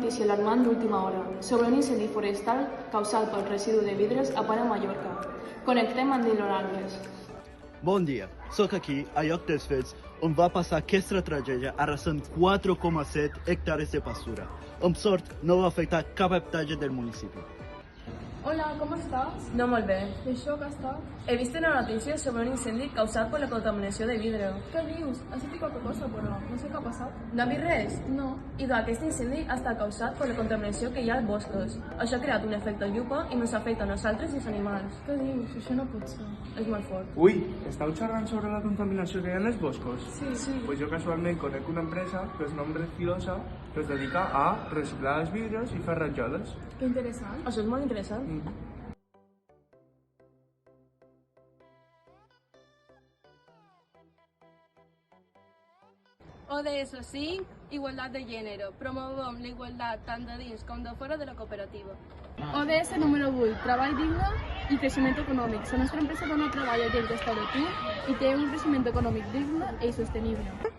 notícia alarmant d'última hora sobre un incendi forestal causat pel residu de vidres a Palma, Mallorca. Connectem amb Nil Orangles. Bon dia, sóc aquí, a lloc dels fets, on va passar aquesta tragèdia arrasant 4,7 hectàrees de pastura. Amb sort, no va afectar cap habitatge del municipi. Hola, com estàs? No molt bé. I això que estàs? He vist una notícia sobre un incendi causat per la contaminació de vidre. Què dius? Has sentit qualque cosa, però no sé què ha passat. No ha vist res? No. Idò, aquest incendi ha estat causat per la contaminació que hi ha als boscos. Això ha creat un efecte llupa i ens afecta a nosaltres i als animals. Què dius? Això no pot ser. És molt fort. Ui, estàu xerrant sobre la contaminació que hi ha en els boscos? Sí. Pues jo casualment conec una empresa que és nom Resfilosa que es dedica a reciclar els vidres i fer rajoles. Que interessant. Això és molt interessant. ODS 5, igualdad de género. Promovem la igualtat tant de dins com de fora de la cooperativa. ODS número 8, treball digne i creixement econòmic. La nostra empresa dona treball a gent restauratiu i té un creixement econòmic digne i sostenible.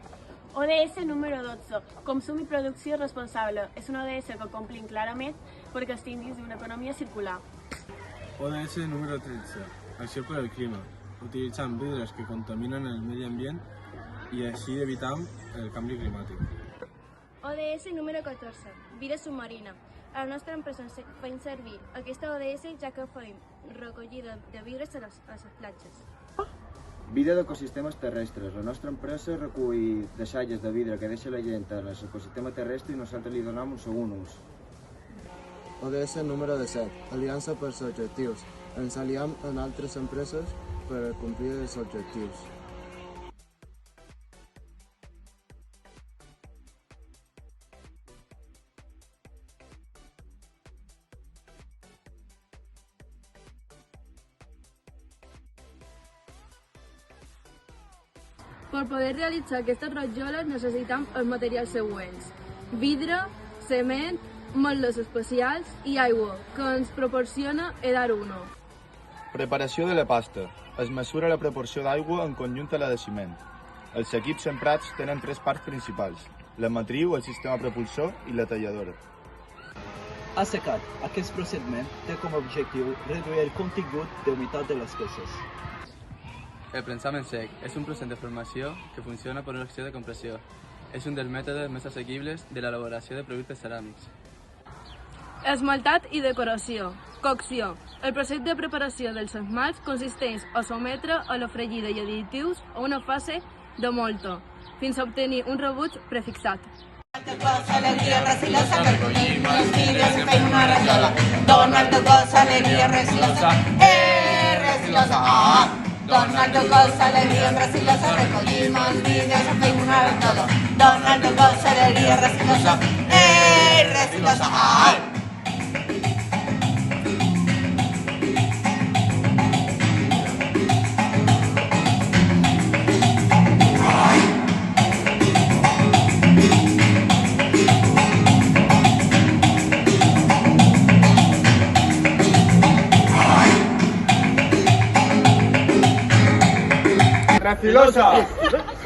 ODS número 12, consum i producció responsable. És una ODS que complim clarament perquè estem dins d'una economia circular. ODS número 13, acció per al clima. Utilitzant vidres que contaminen el medi ambient i així evitam el canvi climàtic. ODS número 14, vida submarina. A la nostra empresa fem servir aquesta ODS ja que fem recollida de vidres a les platges. Vida d'ecosistemes terrestres. La nostra empresa recull deixalles de vidre que deixa la gent en l'ecosistema terrestre i nosaltres li donem un segon ús. ODS número 17, aliança per als objectius. Ens aliem amb altres empreses per complir els objectius. Per poder realitzar aquestes rajoles necessitem els materials següents: vidre, cement, motlles especials i aigua, que ens proporciona Edar1. Preparació de la pasta. Es mesura la proporció d'aigua en conjunt a la de ciment. Els equips emprats tenen tres parts principals: la matriu, el sistema propulsor i la talladora. Assecat, aquest procediment té com a objectiu reduir el contingut d'humitat de les peces. El prensament sec és un procés de formació que funciona per una acció de compressió. És un dels mètodes més assequibles de l'elaboració de productes ceràmics. Esmaltat i decoració. Cocció. El procés de preparació dels esmalts consisteix a sotmetre a la fregida i additius a una fase de molto, fins a obtenir un rebuig prefixat. Alegría, resilosa, recollim els vidres i fem una rajola. Dona el teu cos alegria, resilosa, resilosa, Dona el teu cos alegria, resilosa, recollim els vidres i fem una rajola. Dona el teu cos alegria, resilosa, resilosa, ¡Refilosa!